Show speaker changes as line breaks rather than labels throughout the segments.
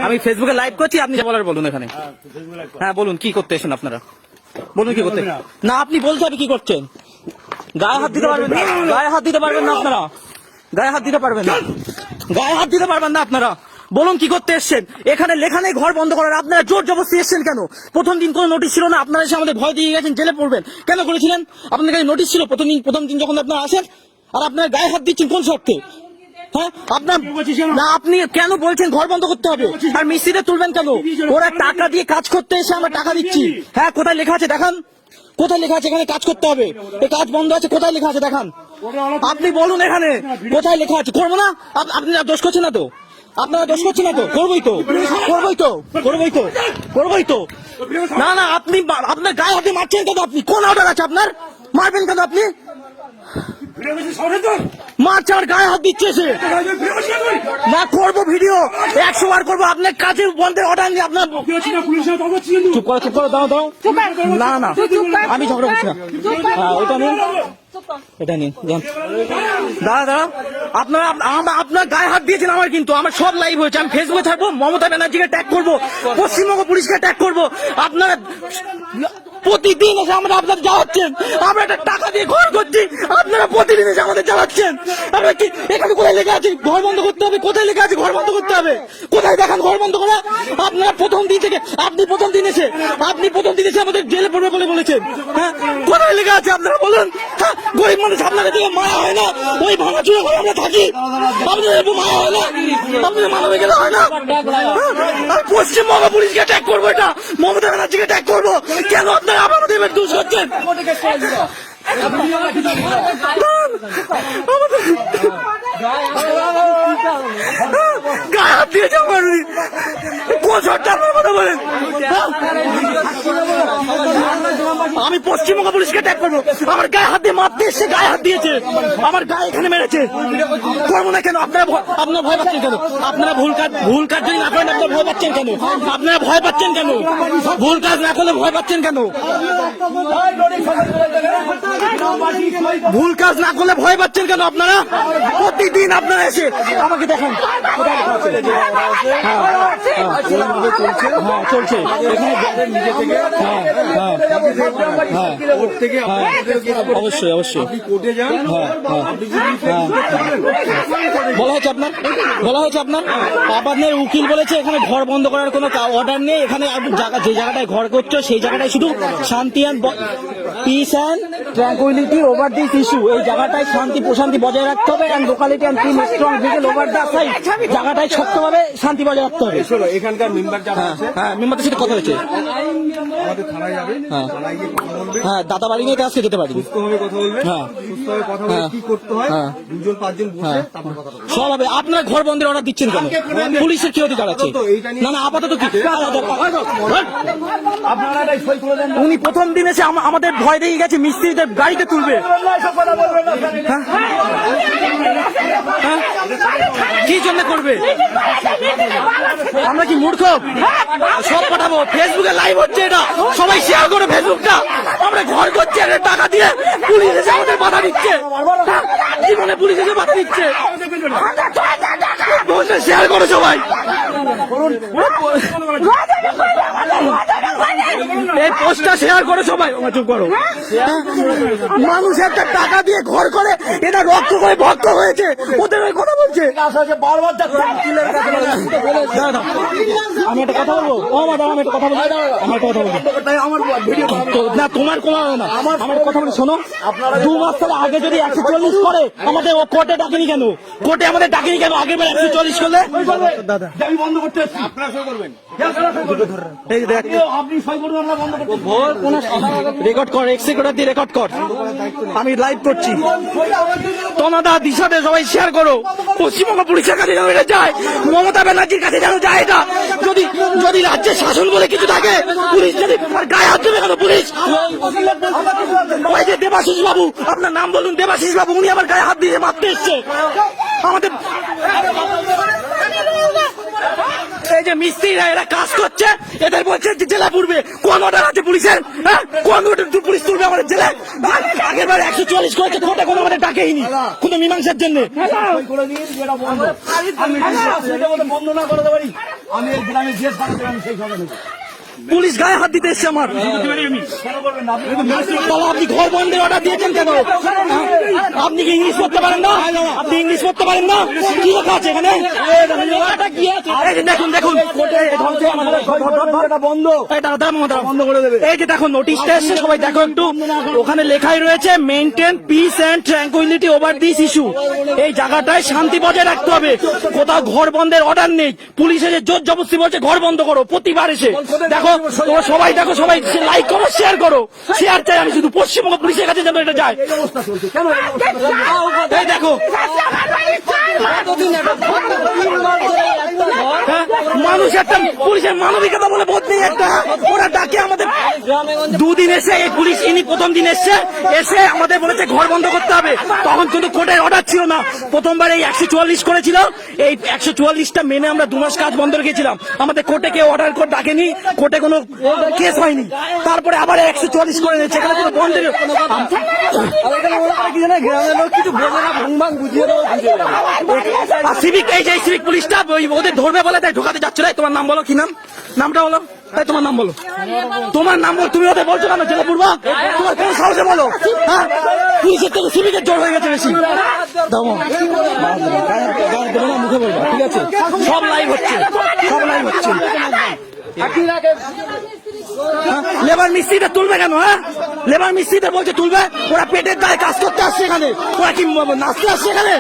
আমি ফেসবুকে লাইভ করছি, আপনি যা বলার বলুন এখানে। হ্যাঁ বলুন, কি করতে এসেছেন আপনারা? বলুন কি করতে। না আপনি বলতে হবে কি করছেন। গায়ে হাত দিতে পারবেন না, গায়ে হাত দিতে পারবেন না আপনারা, গায়ে হাত দিতে পারবেন না, গায়ে হাত দিতে পারবেন না আপনারা। বলুন কি করতে এসছেন। এখানে লেখা নেই ঘর বন্ধ করার, আপনারা জোর জবরদস্তি এসছেন কেন? প্রথম দিন কোনো নোটিশ ছিল না, আপনারা এসে আমাদের ভয় দিয়ে গেছেন জেলে পড়বেন। কেন করেছিলেন? আপনাদের কাছে নোটিশ ছিল প্রথম দিন যখন আপনারা আসেন, আর আপনারা গায়ে হাত দিচ্ছেন কোন শর্তে? হ্যাঁ আপনার না, আপনি কেন বলছেন ঘর বন্ধ করতে হবে আর মিস্ত্রিদের তুলবেন কেন? ওরা টাকা দিয়ে কাজ করতে এসে আমরা টাকা দিচ্ছি। হ্যাঁ কোথায় লেখা আছে দেখান, কোথায় লেখা আছে এখানে কাজ করতে হবে, এই কাজ বন্ধ আছে, কোথায় লেখা আছে দেখান। আপনি বলুন এখানে কোথায় লেখা আছে। করবো না, আপনি দোষ করছেন না তো, আপনারা দোষ করছেন না তো, করবোই তো, করবোই তো, করবোই তো, করবোই তো। না না, আপনি আপনার গায়ে হাতে মারছেন কেন? আপনি কোন অর্ডার আছে আপনার? মারবেন কেন আপনি? মারছে আর গায়ে হাত দিচ্ছে সে। না করবো ভিডিও 100 বার করবো, আপনার কাজে বন্ধের অর্ডার নিয়ে আপনার চুপ করো, চুপ করো, দাও দাও। না না আমি ঝগড়া করছি না, ওইটা নিন, এটা নিন। দাদা দাদা আপনারা আপনার গায়ে হাত দিয়েছেন আমার, কিন্তু আমার সব লাইভ হয়েছে, আমি ফেসবুকে থাকবো, মমতা ব্যানার্জিকে ট্যাগ করবো, পশ্চিমবঙ্গ পুলিশকে ট্যাগ করবো। আপনারা প্রতিদিন এসে আমরা আপনাদের জ্বালাচ্ছেন, আমরা একটা টাকা দিয়ে ঘর করছি, আপনারা প্রতিদিন এসে আমাদের জ্বালাচ্ছেন। আমরা কি এখানে কোথায় লেখা আছে ঘর বন্ধ করতে হবে? কোথায় লেখা আছে ঘর বন্ধ করতে হবে? কোথায় দেখান ঘর বন্ধ করা? আপনারা প্রথম দিন থেকে, আপনি প্রথম দিন এসে আমাদের জেলে পড়বে বলে বলেছেন। হ্যাঁ কোথায় লেখা আছে আপনারা বলুন। হ্যাঁ গরিব মানুষ, আপনাদের দিকে মায়া হয় না? ওই ভাঙাচুরা করে আমরা থাকি, আপনাদের মায়া হয় না? আপনাদের মানবিক হয় না? আর পশ্চিমবঙ্গ পুলিশকে ট্যাগ করবো, এটা মমতা ব্যানার্জিকে ট্যাগ করবো। কেন আপনারা আমাদের এবার দোষ করছেন? গায়ে হাত দিয়েছে আমার, কথা বলেন। আমি পশ্চিমবঙ্গ পুলিশকে ট্যাগ করবো, আমার গায়ে হাত দিয়ে মারতে এসে গায়ে হাত দিয়েছে, আমার গায়ে এখানে মেরেছে। করবো না কেন? আপনারা ভয় পাচ্ছেন কেন? আপনারা ভুল কাজ যদি না করেন আপনারা ভয় পাচ্ছেন কেন? আপনারা ভয় পাচ্ছেন কেন? ভুল কাজ না করলে ভয় পাচ্ছেন কেন? ভুল কাজ না করলে ভয় পাচ্ছেন কেন আপনারা? প্রতিদিন আপনারা এসে আমাকে দেখেন চলছে অবশ্যই অবশ্যই বলা হয়েছে আপনার আপনাদের উকিল বলেছে এখানে ঘর বন্ধ করার কোনো অর্ডার নেই। এখানে যে জায়গাটায় ঘর করছো সেই জায়গাটায় শুধু শান্তি and peace and tranquillity over this issue, এই জায়গাটায় শান্তি প্রশান্তি বজায় রাখতে হবে। And locality and team strong vigil over the side, জায়গাটায় শক্তভাবে শান্তি বজায় রাখতে হবে।
এখানকার মেম্বার যারা আছে,
হ্যাঁ মেম্বারদের সাথে কথা হয়েছে,
আমাদের থানায় যাবে, থানায় গিয়ে কথা বলবে।
হ্যাঁ দাদা বাড়ি নিয়ে আজকে যেতে পারি,
সুস্থভাবে কথা বলবে। হ্যাঁ সুস্থভাবে কথা বলে কি করতে হয় 2-5 জন বসে তারপর কথা বলবে।
সব হবে। আপনারা ঘর বন্ধের অর্ডার দিচ্ছেন কেন? পুলিশের কি অধিকার আছে? না না আপাতত কি উনি প্রথম দিন এসে আমাদের ভয় দিয়ে গেছে, মিস্ত্রিদের গাড়িতে তুলবে। কি জন্য করবে? আমরা কি মূর্খ? সব পাঠাবো, ফেসবুকে লাইভ হচ্ছে, এটা সবাই শেয়ার করে ফেসবুকটা। আমরা ঘর করছি আর টাকা দিয়ে পুলিশ এসে আমাদের বাধা দিচ্ছে, জীবনে পুলিশ এসে বাধা দিচ্ছে। শেয়ার করো সবাই, এই পোস্টটা শেয়ার করো সবাই। চুপ করো। মানুষ একটা টাকা দিয়ে ঘর করে, এটা রক্ত করে ভক্ত হয়েছে, ওদের ওই কথা বলছে। আমি একটা কথা বলবো, ও ম্যাডাম আমি একটা কথা বলবো, আমার কথা বলবো না, তোমার কোনো না, আমার কথা বলি শোনো। 2 মাস আগে যদি 140 করে আমাদের ও কোর্টে ডাকেনি কেন? কোর্টে আমাদের ডাকেনি কেন? আগে 140 করলে দাদা আমি বন্ধ করতে আসছি, আপনারা সই করবেন। এই দেখ আপনি সই করবেন, আমরা বন্ধ করতে রেকর্ড কর, এক্সিকিউটিভ দিয়ে রেকর্ড কর, আমি লাইভ করছি। তোমরা দিশাতে সবাই শেয়ার করো, পশ্চিমবঙ্গ পুলিশের কাছে যেন এটা যায়, মমতা ব্যানার্জির কাছে যেন যায়। এটা যদি রাজ্যের শাসন বলে কিছু থাকে, পুলিশ যদি গায়ে হাত দেবে কেন? পুলিশ ওই যে দেবাশিস বাবু, আপনার নাম বলুন, দেবাশিস বাবু, উনি আমার গায়ে হাত দিয়ে মারতে এসছে আমাদের। এই যে যে মিস্ত্রিরা এরা কাজ করছে, এদের বলছে যে জেলা পূর্বে কোন অর্ডার আছে পুলিশের? হ্যাঁ, কোন অর্ডার পুলিশ তুলবে আমাদের জেলায়? আগের বার 144 করেছে, কোর্টে কোনো আমাদের ডাকেইনি কোনো মীমাংসার জন্য।
আমি এই গ্রামে যে সেই সঙ্গে
পুলিশ গায়ে হাত দিতে এসছে আমার। তাহলে আপনি ঘর বন্ধের অর্ডার দিয়েছেন কেন? আপনি কি ইংলিশ পড়তে পারেন না? আপনি ইংলিশ পড়তে পারেন না? কি লেখা আছে এখানে? এই যে দেখুন দেখুন,
বন্ধ
বন্ধ করে দেবে। এই যে দেখো নোটিশটা এসছে, সবাই দেখো একটু, ওখানে লেখাই রয়েছে maintain peace and tranquillity over this issue. এই জায়গাটায় শান্তি বজায় রাখতে হবে, কোথাও ঘর বন্ধের অর্ডার নেই। পুলিশ এসে জোর জবরদস্তি বলছে ঘর বন্ধ করো, প্রতিবার এসে দেখো। তোমরা সবাই দেখো, সবাই লাইক করো, শেয়ার করো, শেয়ার চাই আমি শুধু, পশ্চিমবঙ্গ পুলিশের কাছে যেন এটা যায়। এই দেখো মানুষ একটা পুলিশের মানবিকতা বলে বোধ নেই একটা, ওরা ডাকে আমাদের। দুদিন এসে এই পুলিশ, ইনি প্রথম দিন এসে আমাদের বলেছে ঘর বন্ধ করতে হবে, তখন কিন্তু কোর্টের অর্ডার ছিল না। প্রথমবার এই 144 করেছিল, এই 144টা মেনে আমরা 2 মাস কাজ বন্ধ রেখেছিলাম। আমাদের কোর্টে কেউ অর্ডার করে ডাকেনি, কোর্টে কোনো কেস হয়নি। তারপরে আবার 144 করে নিয়েছে, এখানে কোনো বন্ধের সিভিক, এই যে সিভিক পুলিশটা ওদের ধরবে বলে তাই ঢোকাতে যাচ্ছিল। তোমার নাম বলো, কি নাম? নামটা বলো, তাই তোমার নাম বলো, তোমার নাম বলো। তুমি ওদের বলছো কেন জেলা পূর্ব? তোমার কোন সাহসে বলো? হ্যাঁ, পুলিশের থেকে সিভিকের জোর হয়ে গেছে বেশি। মুখে বলবো, ঠিক আছে? সব লাইভ হচ্ছে, সব লাইভ হচ্ছে। লেবার মিস্ত্রিটা তুলবে কেন? হ্যাঁ, লেবার মিস্ত্রিটা বলছে তুলবে, ওরা পেটের দায়ে কাজ করতে আসছে এখানে, ওরা কি নাচতে আসছে এখানে?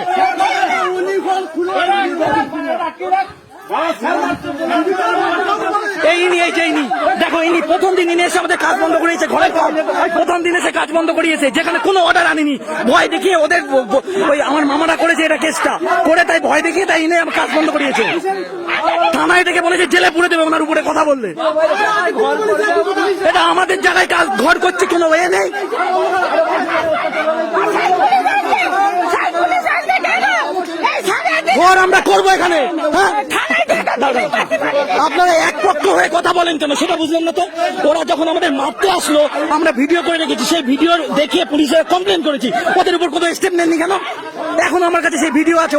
দেখো ইনি প্রথম দিন ইনি এসে আমাদের কাজ বন্ধ করিয়েছে, ঘরের কাজ প্রথম দিন এসে কাজ বন্ধ করিয়েছে, যেখানে কোনো অর্ডার আনেনি। ভয় দেখিয়ে ওদের ওই আমার মামারা করেছে এটা কেসটা করে, তাই ভয় দেখিয়ে তাই ইনি আমার কাজ বন্ধ করিয়েছে। থানায় থেকে বলেছে জেলে পুরে দেবে ওনার উপরে কথা বললে। এটা আমাদের জায়গায় কাজ ঘর করছে, কোনো ওয়ে নেই। ঘর আমরা করবো এখানে। হ্যাঁ, আপনারা এক পক্ষ হয়ে কথা বলেন কেন সেটা বুঝলেন না তো? ওরা যখন আমাদের মারতে আসলো, আমরা ভিডিও করে রেখেছি, সেই ভিডিও দেখিয়ে পুলিশের কমপ্লেন করেছি, ওদের উপর কোনো স্টেপ নেননি কেন? এখন আমার কাছে সেই ভিডিও আছে,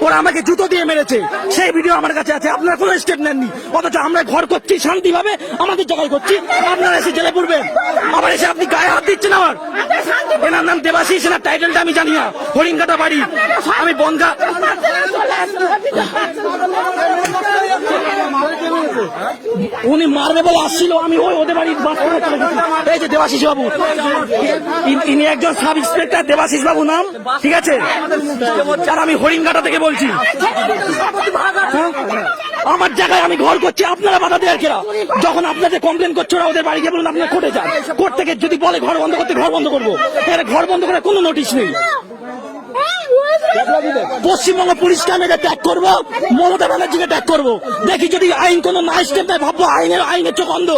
ওরা আমাকে জুতো দিয়ে মেরেছে, সেই ভিডিও আমার কাছে আছে। আপনারা কোনো স্টেপ নেননি, অথচ আমরা ঘর করছি শান্তিভাবে, আমাদের জায়গায় করছি, আপনারা এসে জেলে পড়বেন। আবার এসে আপনি গায়ে হাত দিচ্ছেন আমার। এনার নাম দেবাশিস, এনার টাইটেলটা আমি জানি না, হরিণঘাটা বাড়ি, আমি বনগা। উনি মারবে বলে আসছিল, আমি ওদের বাড়ি বাস করে চলে গেছি। এই যে দেবাশিস বাবু, ইনি একজন সাব ইন্সপেক্টর, দেবাশিস বাবু নাম, ঠিক আছে? আর আমি হরিণঘাটা থেকে বলছি। আমার জায়গায় আমি ঘর করছি, আপনারা বাধা দেওয়ার কেরা? যখন আপনাদের কমপ্লেন করছে ওরা ওদের বাড়ি গিয়ে বলুন আপনারা কোর্টে যান, কোর্ট থেকে যদি বলে ঘর বন্ধ করতে ঘর বন্ধ করবো। এর ঘর বন্ধ করে কোনো নোটিশ নেই। পশ্চিমবঙ্গ পুলিশকে আমি এটা ট্যাগ করবো, মমতা ব্যানার্জিকে ট্যাগ করবো। দেখি যদি আইন কোনো না স্টেপ নেয়, ভাববো আইনের চোখ অন্ধ,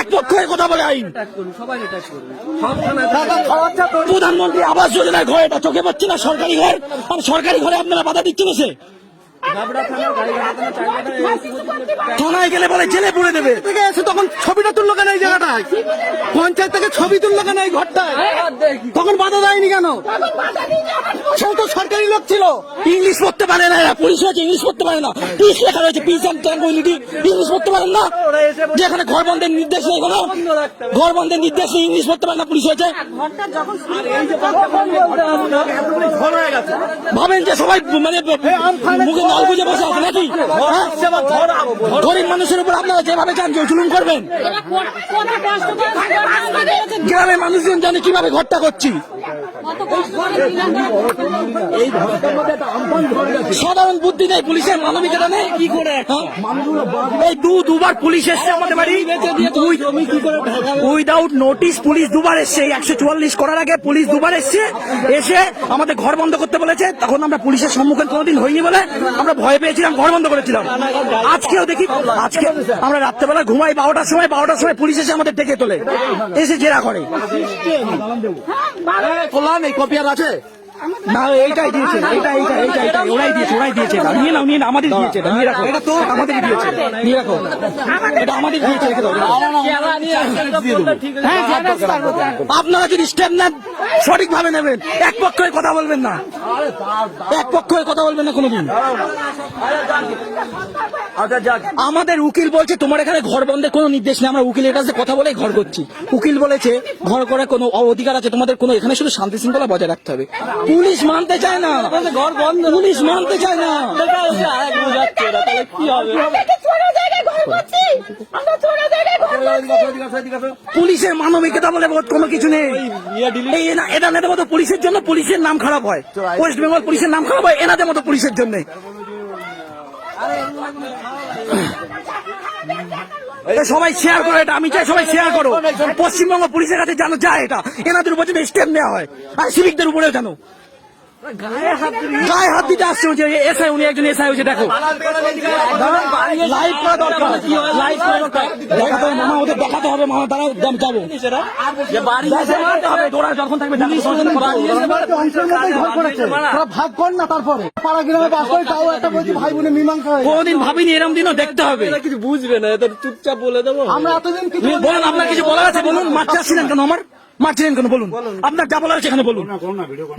এক পক্ষ হয়ে কথা বলে আইন। প্রধানমন্ত্রী আবাস যোজনার ঘর, এটা চোখে পাচ্ছে না সরকারি ঘর, আর সরকারি ঘরে আপনারা বাধা দিচ্ছেন। এসে থানায় গেলে বলে জেলে পুরে দেবে, এসে তখন ছবিটা তুললো কেন এই জায়গাটায়? পঞ্চায়েত থেকে ছবি তুললো কেন এই ঘরটায়? তখন বাধা দেয়নি কেন? সে তো সরকারি লোক ছিল, ইংলিশ পড়তে পারে না, পুলিশ হয়েছে ইংলিশ পড়তে পারে না, পিস লেখা রয়েছে, পিস অ্যান্ড ট্র্যাঙ্কুইলিটি, ইংলিশ পড়তে পারেন না। যেখানে ঘর বন্ধের নির্দেশ নেই, কোনো ঘর বন্ধের নির্দেশ নেই, ইংলিশ পড়তে পারে না, পুলিশ হয়েছে। ভাবেন যে সবাই মানে মুখে নল বুঝে বসে আছে নাকি? গরিব মানুষের উপর আপনারা যেভাবে চান জুলুম করবেন। গ্রামের মানুষজন জানে কিভাবে ঘরটা করছি। সাধারণ বুদ্ধি নেই, পুলিশের মানবিকতা নেই। কি করে এই দুবার পুলিশ এসছে আমাদের বাড়ি উইদাউট নোটিশ, পুলিশ দুবার এসছে। 144 করার আগে পুলিশ দুবার এসছে, এসে আমাদের ঘর বন্ধ করতে বলেছে। তখন আমরা পুলিশের সম্মুখীন কোনোদিন হইনি বলে আমরা ভয় পেয়েছিলাম, ঘর বন্ধ করেছিলাম। আজকেও দেখি, আজকে আমরা রাত্রেবেলা ঘুমাই 12টার সময় পুলিশ এসে আমাদের ডেকে তোলে, এসে জেরা করে। এই কপি আর আছে, না এইটাই দিয়েছে, এইটা ওরাই দিয়েছে এটা। নিয়ে নাও, আমাদের দিয়েছে এটা, নিয়ে রাখো, এটা তো আমাদের দিয়েছে, নিয়ে রাখো, এটা আমাদের দিয়েছে, রেখে দাও। আপনারা যদি স্টেপ নেন সঠিক ভাবে নেবেন, এক পক্ষ হয়ে কথা বলবেন না, এক পক্ষ হয়ে কথা বলবেন না কোনোদিন। আমাদের উকিল বলছে তোমার এখানে ঘর বন্ধের কোনো নির্দেশ নেই, আমরা উকিলের কাছে কথা বলে ঘর করছি। উকিল বলেছে ঘর করার কোনো অধিকার আছে তোমাদের, কোনো এখানে শুধু শান্তি শৃঙ্খলা বজায় রাখতে হবে। পুলিশ মানতে চায় না, ঘর বন্ধ, পুলিশ মানতে চায় না। কি হবে? পুলিশের মানবিকতা বলে কোনো কিছু নেই। এনাদের মতো পুলিশের জন্য পুলিশের নাম খারাপ হয়, ওয়েস্ট বেঙ্গল পুলিশের নাম খারাপ হয় এনাদের মতো পুলিশের জন্য। সবাই শেয়ার করো এটা, আমি চাই সবাই শেয়ার করো। পশ্চিমবঙ্গ পুলিশের কাছে জানো যায় এটা, এনাদের উপর যদি স্টেপ নেওয়া হয়, আর সিভিকদের উপরেও জানো। গায়ে হাত দিতে আসছে, এসআই, উনি একজন এসআই হয়েছে, দেখো লাইভ করা দরকার, লাইভ করা দরকার, দেখাতে হবে মামা, ওদের দেখাতে হবে মামা, তারা যাবো ওরা যখন থাকবে
ভাগ কর না, তারপরে পাড়া গ্রামে বাস করে, তাও একটা বলছি ভাই বোনের মীমাংসা হয়ে
কোনদিন ভাবিনি এরকম দিনও দেখতে হবে।
কিছু বুঝবে না, এত চুপচাপ বলে দেবো।
আমরা এতদিন কিছু
বলুন, আপনার কিছু বলার আছে বলুন। মারতে আসছিলেন কেন, আমার মারছিলেন কেন বলুন, আপনার যা বলার আছে এখানে বলুন।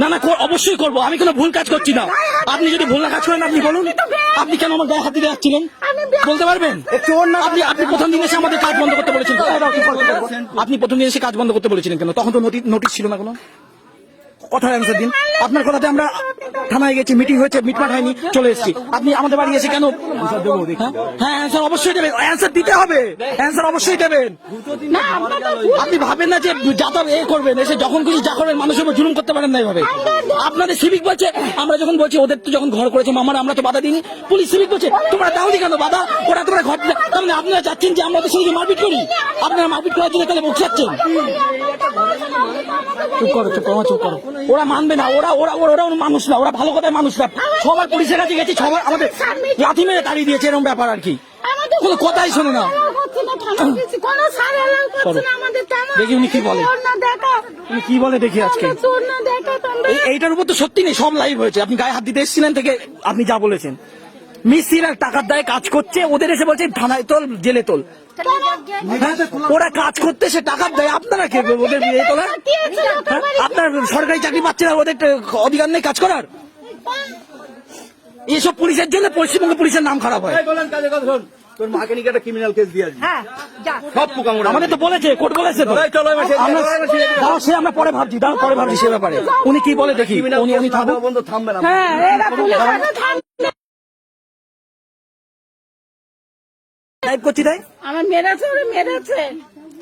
না না, অবশ্যই করবো, আমি কোনো ভুল কাজ করছি না। আপনি যদি ভুল না কাজ করেন আপনি বলুন, আপনি কেন আমার গায়ে হাত দিতে যাচ্ছিলেন বলতে পারবেন? আপনি প্রথম দিন এসে আমাদের কাজ বন্ধ করতে বলেছেন, আপনি প্রথম দিন এসে কাজ বন্ধ করতে বলেছিলেন কেন? তখন তো নোটিশ ছিল না কোনো। কথা অ্যান্সার দিন। আপনার কথাতে আমরা থানায় গেছি, মিটিং হয়েছে, মিটমাট হয়নি, চলে এসেছি। আপনি আমাদের বাড়ি এসে কেন? হ্যাঁ, অ্যান্সার অবশ্যই দেবেন, অ্যান্সার দিতে হবে, অ্যান্সার অবশ্যই দেবেন। আপনি ভাবেন না যে যাতা এ করবেন, এসে যখন খুশি যা করবেন, মানুষের উপর জুলুম করতে পারেন না এইভাবে। আপনাদের সিভিক বলছে, আমরা যখন বলছি ওদের তো যখন ঘর করেছে মামারা, আমরা তো বাধা দিইনি। পুলিশ সিভিক বলছে তোমরা দাওনি কেন বাধা, ওরা তোমরা ঘর, তাহলে আপনারা চাচ্ছেন যে আমরা ওদের সঙ্গে মারপিট করি? আপনারা মারপিট করার জন্য তাহলে মুখ চাচ্ছেন? চুপ করো, চুপ করো, চুপ করো। ওরা মানবে না, ওরা মানুষ না, ওরা ভালো কথায় মানুষ না। সবার পুলিশের কাছে গেছি, সবার আমাদের লাথি মেরে তাড়িয়ে দিয়েছে, এরকম ব্যাপার আর কি। কোনো কথাই শোনে না। দেখি উনি কি বলে, উনি কি বলে দেখি আজকে। এইটার উপর তো সত্যি নেই, সব লাইভ হয়েছে। আপনি গায়ে হাত দিতে এসেছিলেন থেকে আপনি যা বলেছেন, মিস্ত্রিরা টাকার দায়ে কাজ করছে, ওদের এসে বলছে থানায় তোল, জেলে তোল। ওরা কাজ করতে সে টাকার দেয়, আপনারা কে ওদের বিয়ে তোলা? আপনার সরকারি চাকরি পাচ্ছে না, ওদের অধিকার নেই কাজ করার? এসব পুলিশের জন্য পশ্চিমবঙ্গ পুলিশের নাম খারাপ হয়।
তোর মাকে নিয়ে একটা ক্রিমিনাল কেস দিয়ে আসবি, সব পোকামোড়া।
আমাদের তো বলেছে, কোর্ট বলেছে তো। সে আমরা পরে ভাবছি, পরে ভাবছি সে ব্যাপারে। উনি কি বলে দেখি, উনি
থামবে না।
টাইপ করছি তাই
আমার মেরেছে, ওরা মেরেছে।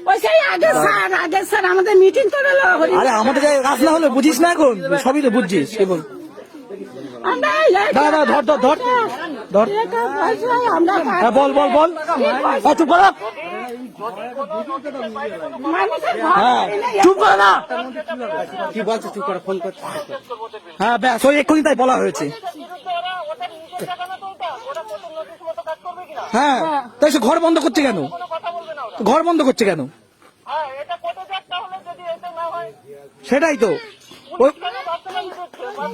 ওই সেই আগে স্যার আমাদের মিটিং করে এলো।
আরে আমাদের কাজ না হলে বুঝিস না, এখন সবই তো বুঝছিস। কে বল দাদা, ধর ধর ধর ধর, হ্যাঁ বল বল বল, চুপ করো, হ্যাঁ চুপ করো না,
কি বলছে, চুপ করে ফোন করছে।
হ্যাঁ ব্যাস, ওই এক্ষুনি তাই বলা হয়েছে। হ্যাঁ, তাই সে ঘর বন্ধ করছে কেন? ঘর বন্ধ করছে কেন? সেটাই তো,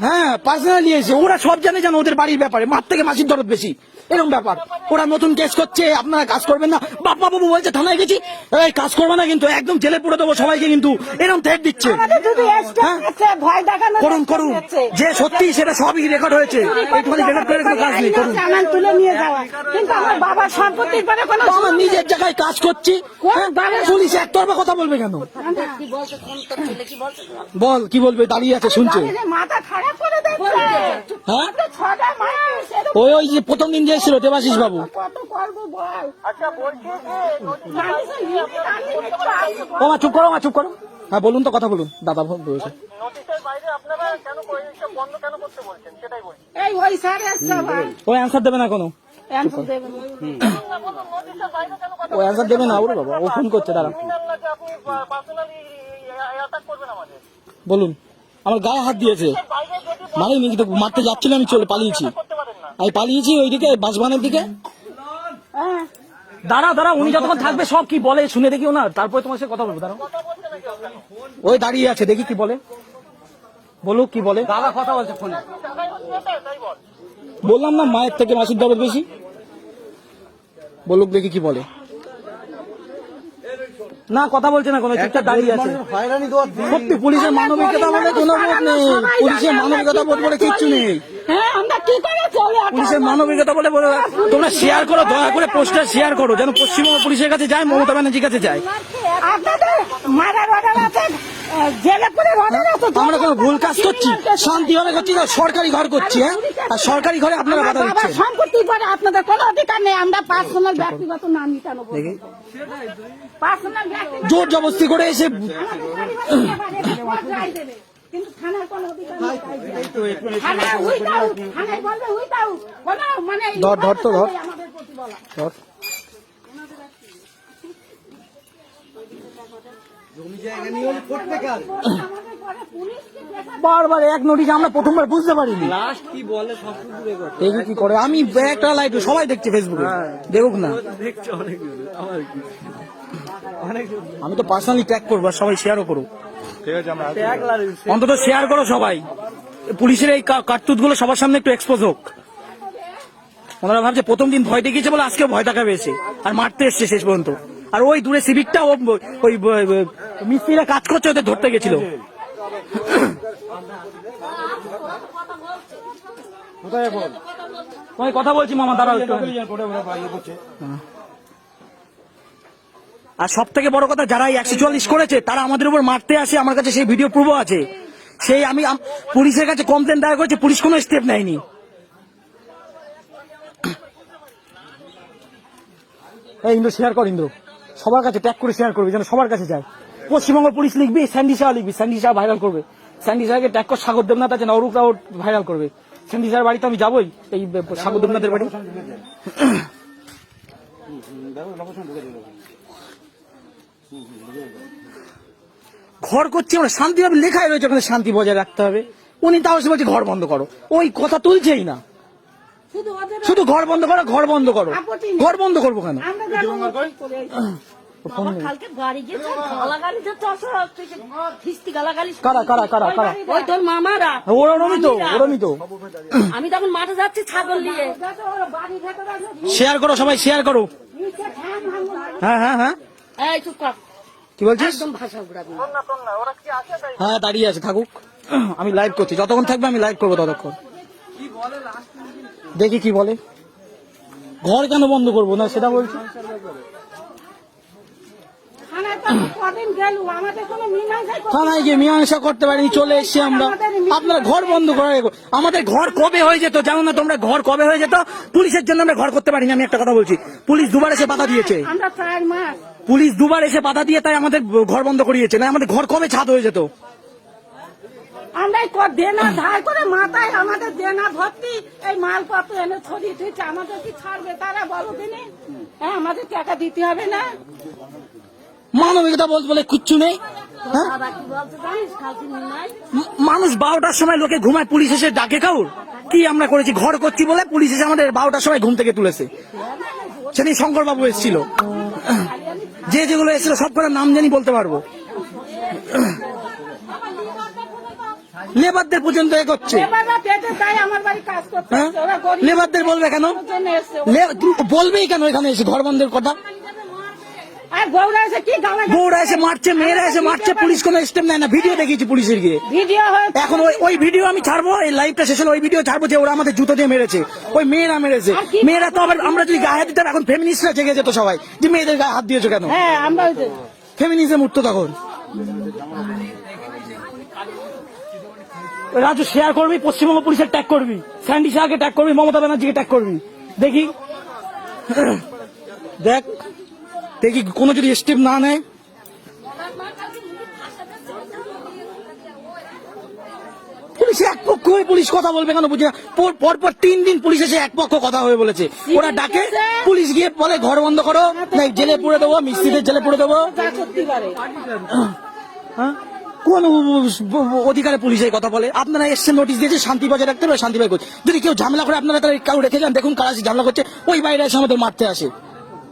হ্যাঁ পার্সোনালি এসে ওরা সব জানে, জানো ওদের বাড়ির ব্যাপারে, মার থেকে মাসির দরদ বেশি, এরকম ব্যাপার। ওরা নতুন কেস করছে, আপনারা কাজ করবেন না। বাপ্পা বাবু বলছে থানায় গেছি, এই কাজ করবে না কিন্তু একদম জেলে পুরে দেবো সবাইকে, কিন্তু এরকম থ্রেট দিচ্ছে। করুন করুন, যে সত্যি সেটা সবই রেকর্ড হয়েছে, একটুখানি রেকর্ড করে কোনো কাজ নেই, করুন।
তুলে নিয়ে যাওয়া, কিন্তু আমার বাবার সম্পত্তির পরে কোনো
আমার নিজের জায়গায় কাজ করছি, পুলিশ একতরফা কথা বলবে কেন? বল কি বলবে, দাঁড়িয়ে আছে শুনছে।
মাথা খারাপ করে দিচ্ছে।
হ্যাঁ,
ছটা মানুষ,
ওই যে প্রথম দিন যে এসেছিল দেবাশিস বাবু,
কত করবো বল?
ও মা চুপ করো, মা চুপ করো। হ্যাঁ বলুন তো, কথা বলুন দাদা বলছে।
এই ওই স্যার এসছে ভাই,
ও অ্যান্সার দেবে না কোনো,
অ্যানসার দেবে না।
ও অ্যান্সার দেবে না। ওরে বাবা, ও ফোন করছে, দাঁড়া বলুন। আমার গায়ে হাত দিয়েছে, মারিনি কিন্তু মারতে যাচ্ছিল, আমি পালিয়েছি, আমি পালিয়েছি ওইদিকে বাসবানের দিকে। দাঁড়া দাঁড়া, উনি যতক্ষণ থাকবে সব কি বলে শুনে দেখিও না, তারপরে তোমার সাথে কথা বলবো। দাঁড়াও, ওই দাঁড়িয়ে আছে, দেখি কি বলে। বলুক কি বলে।
দাদা কথা বলছে ফোনে।
বললাম না মায়ের থেকে মাসির দরদ বেশি। বলুক দেখি কি বলে। না কথা বলছে না কোনো, চুপচাপ দাঁড়িয়ে আছে।
হয়রানি দেওয়ার
সত্যি পুলিশের মানবিকতা বলে কোনো বোধ নেই, পুলিশের মানবিকতা বোধ বলে কিচ্ছু নেই।
হ্যাঁ আমরা কি করে চলে
পুলিশের মানবিকতা বলে তোমরা শেয়ার করো, দয়া করে পোস্টার শেয়ার করো যেন পশ্চিমবঙ্গ পুলিশের কাছে যায়, মমতা ব্যানার্জির কাছে যায়।
আপনাদের মারার অর্ডার আছে, জেলে পুরের অর্ডার আছে।
আমরা কোনো ভুল কাজ করছি? শান্তি ভাবে করছি না, সরকারি ঘর করছি। হ্যাঁ, আর সরকারি ঘরে আপনারা বাধা দিচ্ছেন।
সম্পত্তি পরে আপনাদের কোনো অধিকার নেই। আমরা পার্সোনাল ব্যক্তিগত নাম নিতানো
দেখি
পার্সোনাল ব্যক্তিগত
জোর জবরদস্তি করে এসে
কিন্তু থানার কোনো অধিকার নেই। থানায় উইদাউট, থানায় বলবে উইদাউট কোনো মানে
ধর ধর তো ধর
আমাদের প্রতি বলা।
ধর।
জমি জায়গা নিয়ে হলে করতে কাজ।
আমাদের পরে পুলিশকে দেখা
বারবার এক নোটিশ আমরা প্রথমবার বুঝতে পারিনি।
লাস্ট কি বলে সব কিছু রেকর্ড
দেখি কি করে। আমি একটা লাইট সবাই দেখছে ফেসবুকে, দেখুক না।
দেখছে অনেক আমার কি অনেক
আমি তো পার্সোনালি ট্যাগ করবো, আর সবাই শেয়ারও করুক।
ঠিক আছে আমরা
ট্যাগ লাগে।
অন্তত শেয়ার করো সবাই। পুলিশের এই কার্তুত গুলো সবার সামনে একটু এক্সপোজ হোক। ওনারা ভাবছে প্রথম দিন ভয় দেখিয়েছে বলে আজকে ভয় দেখাবে এসে, আর মারতে এসছে শেষ পর্যন্ত। আর ওই দূরে সিভিকটা ওই মিস্ত্রিরা কাজ করছে, ওদের ধরতে গেছিল। তোমায় কথা বলছি মামা, দাঁড়াও একটু। আর সব থেকে বড় কথা, যারা এই 144 করেছে তারা আমাদের উপর মারতে আসে। আমার কাছে সেই ভিডিও প্রুফও আছে। সেই আমি পুলিশের কাছে কমপ্লেন দায়ের করেছি, পুলিশ কোনো স্টেপ নেয়নি। এই ইন্দ্র শেয়ার কর, ইন্দ্র সবার কাছে ট্যাগ করে শেয়ার করবি যেন সবার কাছে যায়। পশ্চিমবঙ্গ পুলিশ লিখবি, স্যান্ডি শাহ লিখবি, স্যান্ডি শাহ ভাইরাল করবে। স্যান্ডি শাহকে ট্যাগ কর, সাগর দেবনাথ আছে না, অরূপরাও ভাইরাল করবে। স্যান্ডি শাহের বাড়িতে আমি যাবোই, এই সাগর দেবনাথের বাড়ি। ঘর করছি আমরা, শান্তিভাবে লেখাই রয়েছে ওখানে, শান্তি বজায় রাখতে হবে। উনি তাও এসে বলছে ঘর বন্ধ করো, ওই কথা তুলছেই না।
শুধু ওদের
শুধু ঘর বন্ধ করো, ঘর বন্ধ করো। ঘর বন্ধ করবো কেন?
আমরা বাবা কালকে বাড়ি গেছে, গালাগালি যে খিস্তি গালাগালি।
কারা কারা কারা কারা?
ওই তোর মামারা,
ওরমই তো।
আমি তখন মাঠে যাচ্ছি ছাগল নিয়ে।
শেয়ার করো সবাই, শেয়ার করো। হ্যাঁ হ্যাঁ হ্যাঁ,
এই চুপ কর,
কি বলছিস?
একদম ভাষা উড়াবি।
হ্যাঁ দাঁড়িয়ে আছে, থাকুক। আমি লাইভ করছি, যতক্ষণ থাকবে আমি লাইভ করবো ততক্ষণ। দেখি কি বলে। ঘর কেন বন্ধ করবো না সেটা বলছি। থানায় গিয়ে মীমাংসা করতে পারিনি, চলে এসছি আমরা। আপনারা ঘর বন্ধ করে, আমাদের ঘর কবে হয়ে যেত জানো না তোমরা? ঘর কবে হয়ে যেত? পুলিশের জন্য আমরা ঘর করতে পারিনি। আমি একটা কথা বলছি, পুলিশ দুবার এসে বাধা দিয়েছে। পুলিশ দুবার এসে বাধা দিয়ে তাই আমাদের ঘর বন্ধ করিয়েছে, না আমাদের ঘর কবে ছাদ হয়ে যেত।
আমরা দেনা ধার করে মাথায় আমাদের দেনা ভর্তি, এই মালপত্র এনে ছড়িয়ে দিচ্ছে। আমাদের কি ছাড়বে তারা বলো দিনে? হ্যাঁ আমাদের টাকা দিতে হবে না?
মানবিকতা বলে কিচ্ছু নেই। হ্যাঁ,
দাদা কি বলছে জানিস? খালছি নাই
মানুষ 12টার সময় লোকে ঘুমায়, পুলিশ এসে ডাকে কাউর। কি আমরা করেছি? ঘর করছি বলে পুলিশ এসে আমাদের 12টার সময় ঘুম থেকে তুলেছে। সেদিন শঙ্কর বাবু এসেছিল, যেগুলো এসেছিল সব কটার নাম জানি বলতে পারবো। লেবারদের পর্যন্ত এ করছে। লেবারদের বলবে কেন? বলবেই কেন এখানে এসে ঘর বন্ধের কথা? বউরা এসে মারছে, মেয়েরা এসে মারছে, পুলিশ কোনো স্টেপ নেয় না। ভিডিও দেখিয়েছি পুলিশের গিয়ে। এখন ওই ভিডিও আমি ছাড়বো, এই লাইভটা শেষ হলো ওই ভিডিও ছাড়বো যে ওরা আমাদের জুতো দিয়ে মেরেছে, ওই মেয়েরা মেরেছে। মেয়েরা তো আবার, আমরা যদি গায়ে হাত দিতাম এখন ফেমিনিস্টরা জেগে যেত সবাই, যে মেয়েদের গায়ে হাত দিয়েছো কেন? ফেমিনিজম উঠতো তখন। রাজু শেয়ার করবি, পশ্চিমবঙ্গ পুলিশের ট্যাগ করবি, স্যান্ডি শাহকে ট্যাগ করবি, মমতা ব্যানার্জিকে ট্যাগ করবি। দেখি দেখ, দেখি কোনো যদি স্টেপ না নেয়। পুলিশ এক পক্ষ হয়ে পুলিশ কথা বলবে কেন বুঝি না। পরপর 3 দিন পুলিশ এসে এক পক্ষ কথা হয়ে বলেছে। ওরা ডাকে, পুলিশ গিয়ে বলে ঘর বন্ধ করো, না জেলে পুরে দেবো, মিস্ত্রিদের জেলে পুরে দেবো। হ্যাঁ, কোন অধিকারে পুলিশ এই কথা বলে? আপনারা এসছেন, নোটিশ দিয়েছে, শান্তি বজায় রাখতে হবে, শান্তি বজায় করছে। যদি কেউ ঝামেলা করে আপনারা তারা কেউ রেখে যান, দেখুন কারা ঝামেলা করছে, ওই বাইরে এসে আমাদের মারতে আসে।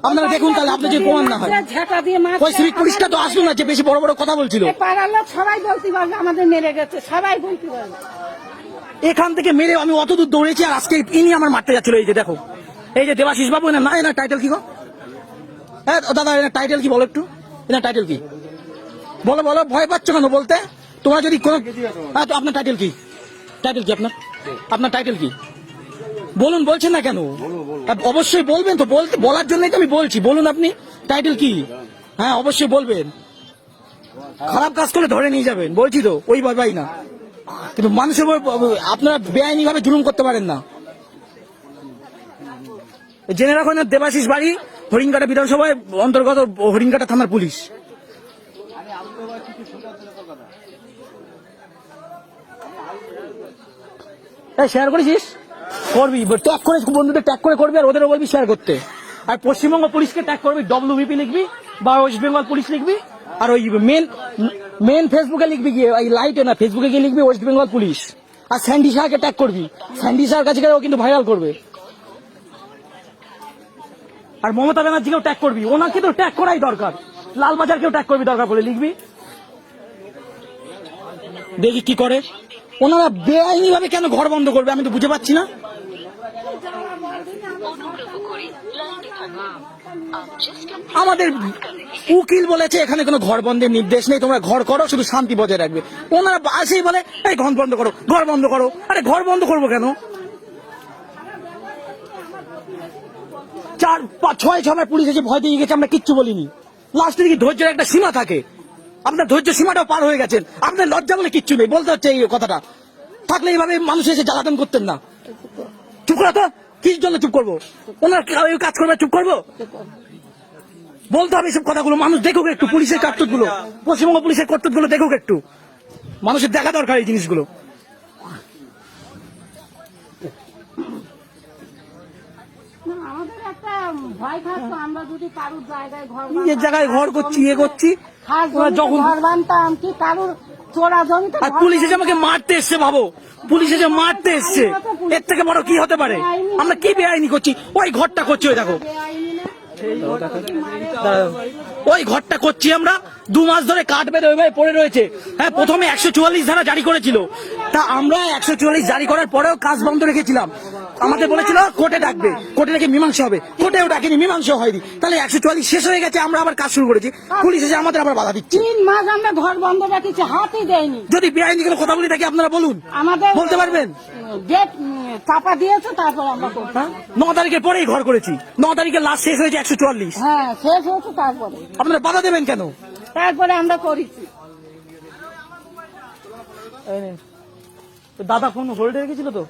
আপনারা দেখুন তাহলে আপনি যে প্রমাণ না হয়
ঝাঁটা দিয়ে মাছ
ওই সিভিক পুলিশটা তো আসলো না যে বেশি বড় বড় কথা বলছিল।
পাড়ার লোক সবাই বলতে পারবে আমাদের মেরে গেছে, সবাই বলতে পারবে।
এখান থেকে মেরে আমি অত দূর দৌড়েছি আর আজকে ইনি আমার মারতে যাচ্ছিল। এই যে দেখো, এই যে দেবাশিস বাবু, না এনার টাইটেল কি গো? হ্যাঁ দাদা, এনার টাইটেল কি বলো একটু, এনার টাইটেল কি বলো বলো, ভয় পাচ্ছ কেন বলতে? তোমরা যদি কোনো তো আপনার টাইটেল কি, টাইটেল কি আপনার, আপনার টাইটেল কি বলুন, বলছেন না কেন? অবশ্যই বলবেন তো, বলার জন্যই তো আমি বলছি, বলুন আপনি টাইটেল কি। হ্যাঁ অবশ্যই বলবেন, খারাপ কাজ করলে ধরে নিয়ে যাবেন, বলছি তো ওই ভাই না, কিন্তু মানুষের উপর আপনারা বেআইনি ভাবে জুলুম করতে পারেন না। জেনে রাখুন, দেবাশিস বাড়ি হরিণঘাটা বিধানসভায় অন্তর্গত, হরিণঘাটা থানার পুলিশ। শেয়ার করেছিস, করবি, ট্যাগ করে বন্ধুদের ট্যাগ করে করবি, আর ওদেরও বলবি শেয়ার করতে। আর পশ্চিমবঙ্গ পুলিশকে ট্যাগ করবি, WBP লিখবি বা ওয়েস্ট বেঙ্গল পুলিশ লিখবি, আর ওই মেন ফেসবুকে লিখবি গিয়ে, ওই লাইটে না, ফেসবুকে গিয়ে লিখবি ওয়েস্ট বেঙ্গল পুলিশ। আর স্যান্ডি শাহকে ট্যাগ করবি, স্যান্ডি শাহর কাছে গেলে ও কিন্তু ভাইরাল করবে। আর মমতা ব্যানার্জিকেও ট্যাগ করবি, ওনাকে তো ট্যাগ করাই দরকার, লালবাজারকেও ট্যাগ করবি দরকার পড়লে, লিখবি, দেখি কি করে। ওনারা বেআইনি ভাবে কেন ঘর বন্ধ করবে আমি তো বুঝে পাচ্ছি না। আমাদের উকিল বলেছে এখানে কোনো ঘর বন্ধের নির্দেশ নেই, তোমরা ঘর করো, শুধু শান্তি বজায় রাখবে। ওনারা আসেই বলে এই ঘর বন্ধ করো, ঘর বন্ধ করো। আরে ঘর বন্ধ করবো কেন? 4-5-6 পুলিশ এসে ভয় দিয়ে গেছে, আমরা কিচ্ছু বলিনি। লাস্টে দিকে ধৈর্যের একটা সীমা থাকে, আপনার ধৈর্য সীমাটাও পার হয়ে গেছেন। আপনার লজ্জা বলে কিচ্ছু নেই, বলতে হচ্ছে এই কথাটা। থাকলে এইভাবে মানুষ এসে জ্বালাতন করতেন না। চুপ করা তো, কি জন্য চুপ করবো? ওনার কাজ করবে, চুপ করবো? বলতে হবে এসব কথাগুলো, মানুষ দেখুক একটু, পুলিশের কার্তুত গুলো, পশ্চিমবঙ্গ পুলিশের কর্তব্য গুলো দেখুক একটু, মানুষের দেখা দরকার এই জিনিসগুলো।
আমাদের একটা ভয় থাকতো, আমরা যদি কারোর জায়গায় ঘর
নিজের জায়গায় ঘর করছি, ইয়ে করছি, যখন
ঘর বানতাম কি কারোর চোরা জমিতে,
আর পুলিশ এসে আমাকে মারতে এসছে, ভাবো পুলিশ এসে মারতে এসছে, এর থেকে বড় কি হতে পারে? আমরা কি বেআইনি করছি? ওই ঘরটা করছি, ওই দেখো ওই ঘরটা করছি আমরা, 2 মাস ধরে কাঠ বেঁধে ওইভাবে পড়ে রয়েছে। হ্যাঁ, প্রথমে 144 ধারা জারি করেছিল, তা আমরা 144 জারি করার পরেও কাজ বন্ধ রেখেছিলাম। আমাদের বলেছিল কোর্টে ডাকবে, কোর্টে রেখে মীমাংসা হবে, কোর্টেও ডাকেনি, মীমাংসা হয়নি। তাহলে 144 শেষ হয়ে গেছে, আমরা আবার কাজ শুরু করেছি, পুলিশ এসে আমাদের আবার বাধা দিচ্ছে।
3 মাস আমরা ঘর বন্ধ রেখেছি, হাতই দেয়নি।
যদি বেআইনি কোনো কথা বলি থাকি আপনারা বলুন,
আমাদের
বলতে পারবেন?
গেট চাপা দিয়েছে, তারপর আমরা করতাম।
9 তারিখের পরেই ঘর করেছি, 9 তারিখে লাস্ট শেষ হয়েছে 144।
হ্যাঁ, শেষ হয়েছে, তারপরে
আপনারা বাধা দেবেন কেন?
তারপরে আমরা করেছি।
দাদা ফোন হোল্ডে রেখেছিল তো,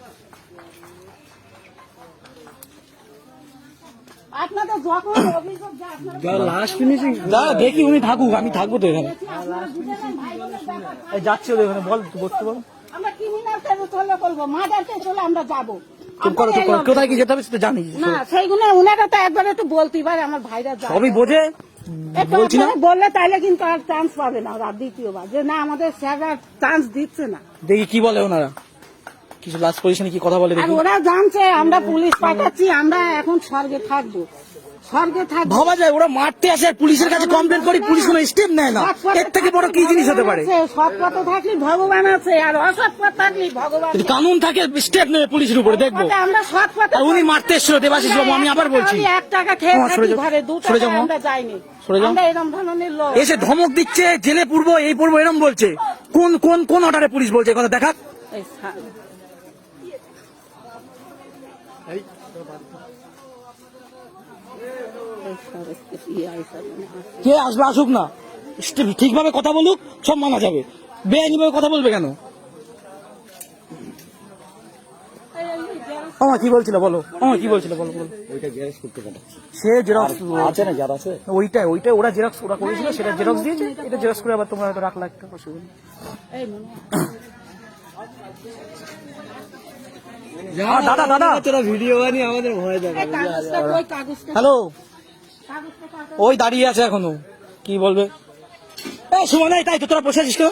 আপনাদের যখন অভিযোগ যায় আপনারা
লাস্ট ফিনিশিং দাদা দেখি, উনি থাকুক, আমি থাকবো তো এখানে।
আপনারা বুঝেছেন, ভাই বোনের ব্যাপার।
এই যাচ্ছে ওদের ওখানে, বল বসতে বল।
আমরা ক্রিমিনাল কেস হলে করবো, মার্ডার কেস হলে আমরা যাবো।
চুপ করো, চুপ করো, কোথায় কি যেতে হবে সেটা জানি।
না, সেইগুলো উনারা তো একবার একটু বলতেই পারে, আমার ভাইরা যায়।
সবই বোঝে,
একটু
বলছি না।
আপনারা বললে তাইলে কিন্তু আর চান্স পাবে না ওরা দ্বিতীয়বার, যে না আমাদের স্যাররা চান্স দিচ্ছে না।
দেখি কি বলে ওনারা, কিছু লাস্ট পজিশনে কি কথা বলে
আর
দেখি।
ওরা জানছে আমরা পুলিশ পাঠাচ্ছি, আমরা এখন স্বর্গে থাকবো, স্বর্গে থাকবো।
ভাবা যায় ওরা মারতে আসে আর পুলিশের কাছে কমপ্লেন করি, পুলিশ কোনো স্টেপ নেয় না। এর থেকে বড় কি জিনিস হতে পারে?
সৎ পথে থাকলে ভগবান আছে, আর অসৎ পথ থাকলে ভগবান
যদি কানুন থাকে স্টেপ নেবে পুলিশের উপরে, দেখবো।
আমরা সৎ পথে।
আর উনি মারতে এসেছিল দেবাশিস বাবু, আমি আবার বলছি,
1 টাকা খেয়ে
সরে
থাকি
যাও,
ঘরে, 2
সরে
টাকা
যাও,
আমরা যাইনি।
সরে যাও।
আমরা এরকম ধরনের লোক।
এসে ধমক দিচ্ছে, জেলে পূর্ব এই পূর্ব এরম বলছে। কোন কোন কোন অর্ডারে পুলিশ বলছে কথা দেখা?
এই সা-
কে আসবে আসুক না, ঠিকভাবে কথা বলুক, সব মানা যাবে। বেআইনি ভাবে কথা বলবে কেন? আমার কি বলছিল বলো, আমার কি বলছিল বলো বলো।
ওইটা গ্যারেজ করতে পাঠাচ্ছি,
সে জেরক্স
আছে না যারা আছে,
ওইটাই ওরা জেরক্স ওরা করেছিল, সেটা জেরক্স দিয়েছে, এটা জেরক্স করে আবার তোমরা হয়তো রাখলা একটা অসুবিধা নেই।
এই মনে
দাদা দাদা
তোরা ভিডিও বানিয়ে আমাদের ভয় দেবে।
এই কাগজটা কই, কাগজটা
হ্যালো,
কাগজটা কাগজ।
ওই দাঁড়িয়ে আছে এখনো, কি বলবে? এই সময় নাই, তাই তো তোরা বসে আছিস কেন?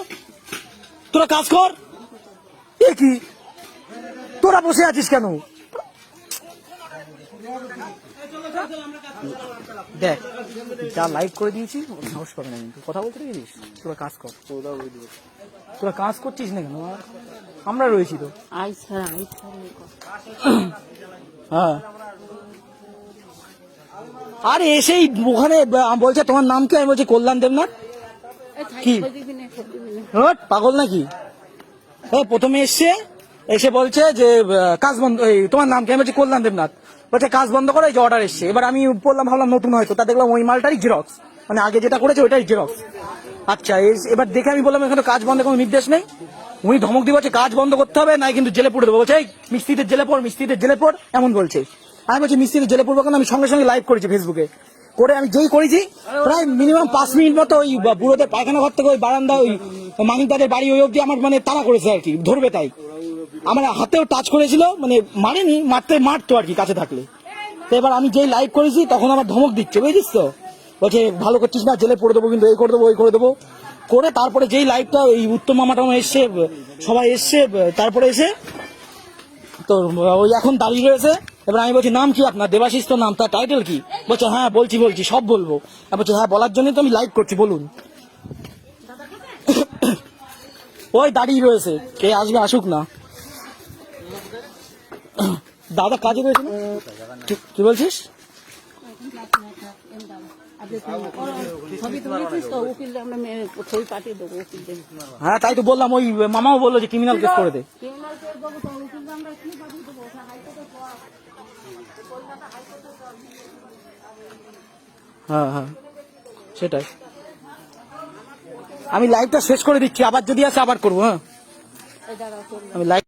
তোরা কাজ কর। এ কি তোরা বসে আছিস কেন? দেখ যা লাইভ করে দিয়েছি ওর সাহস পাবে না, কিন্তু কথা বলতে পেরেছিস, তোরা কাজ কর, তোরা কাজ করছিস না কেন? আমরা রয়েছি তো। হ্যাঁ আরে এসেই ওখানে বলছে তোমার নাম কি, আমি বলছি কল্যাণ দেবনাথ। কি হট পাগল নাকি? প্রথমে এসে বলছে যে কাজ বন্ধ, তোমার নাম কি, আমি বলছি কল্যাণ দেবনাথ, বলছে কাজ বন্ধ করে, এই যে অর্ডার এসছে। এবার আমি বললাম, ভাবলাম নতুন হয়তো, তা দেখলাম ওই মালটারই জেরক্স, মানে আগে যেটা করেছে ওইটাই জেরক্স। আচ্ছা এবার দেখে আমি বললাম এখানে কাজ বন্ধের কোনো নির্দেশ নেই। উনি ধমক দিয়ে বলছে কাজ বন্ধ করতে হবে, নাই কিন্তু জেলে পড়ে দেবো। বলছে এই মিস্ত্রিদের জেলে পড়, মিস্ত্রিদের জেলে পড়, এমন বলছে। আমি বলছি মিস্ত্রিদের জেলে পড়বো কেন? আমি সঙ্গে সঙ্গে লাইভ করেছি ফেসবুকে, করে আমি যেই করেছি প্রায় মিনিমাম 5 মিনিট মতো ওই বুড়োদের পায়খানা ঘর থেকে ওই বারান্দা ওই মানিক দাদের বাড়ি ওই অব্দি আমার মানে তাড়া করেছে আর কি, ধরবে তাই। আমার হাতেও টাচ করেছিল, মানে মারেনি, মারতো আর কি কাছে থাকলে। তো এবার আমি যেই লাইভ করেছি তখন আমার ধমক দিচ্ছে, বুঝছিস তো, বলছে ভালো করছিস না, জেলে পড়ে দেবো, কিন্তু এই করে দেবো ওই করে দেবো করে। তারপরে যেই লাইভটা এই উত্তম মামাটা এসছে, সবাই এসছে, তারপরে এসে তো ওই এখন দাঁড়িয়ে রয়েছে। এবার আমি বলছি নাম কি আপনার? দেবাশিস তো নাম, তার টাইটেল কি? বলছে হ্যাঁ বলছি সব বলবো। আমি বলছি হ্যাঁ বলার জন্য তো আমি লাইভ করছি, বলুন। ওই দাঁড়িয়ে রয়েছে, কে আসবে আসুক না। দাদা কাজে রয়েছে না? কি বলছিস? হ্যাঁ তাই তো বললাম, ওই মামাও বললো যে ক্রিমিনাল কেস করে দে। হ্যাঁ হ্যাঁ সেটাই। আমি লাইভটা শেষ করে দিচ্ছি, আবার যদি আসে আবার করবো। হ্যাঁ আমি লাইভ